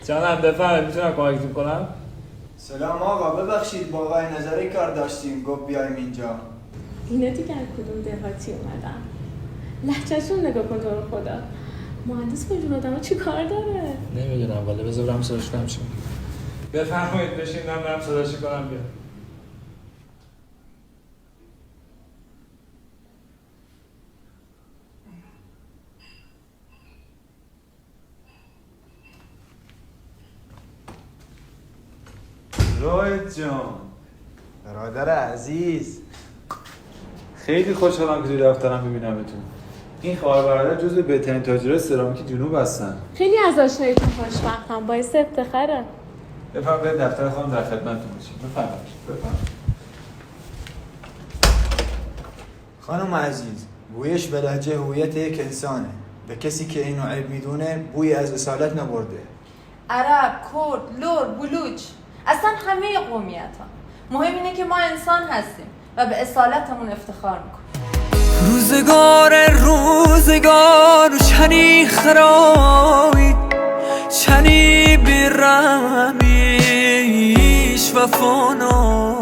جانم بفرمایید، میتونم کمکتون کنم؟ سلام آقا، ببخشید با آقای نظری کار داشتیم، گفت بیایم اینجا. اینا دیگه کدوم دهاتی اومدن؟ لهجه‌شون نگاه کن تو رو خدا. مهندس با جون آدم چی کار داره؟ نمیدونم والا، بذار برم سرش کنم چی. بفرمایید بشین، من برم صداش کنم بیا. روید جان، برادر عزیز، خیلی خوشحالم که توی دفترم ببینمتون. این خواهر برادر جزو بهترین تاجرای سرامیک جنوب هستن. خیلی از آشناییتون خوشبختم، باعث افتخاره. بفرمایید دفتر خودم در خدمتتون باشیم. بفرمایید. خانم عزیز، بویش به لهجه هویت یک انسانه. به کسی که اینو عیب میدونه بوی از اصالت نبرده. عرب، کرد، لور، بلوچ، اصلا همه قومیت ها. مهم اینه که ما انسان هستیم و به اصالتمون افتخار میکنیم. روزگار چنی خرابید، چنی بیرمیش و فانو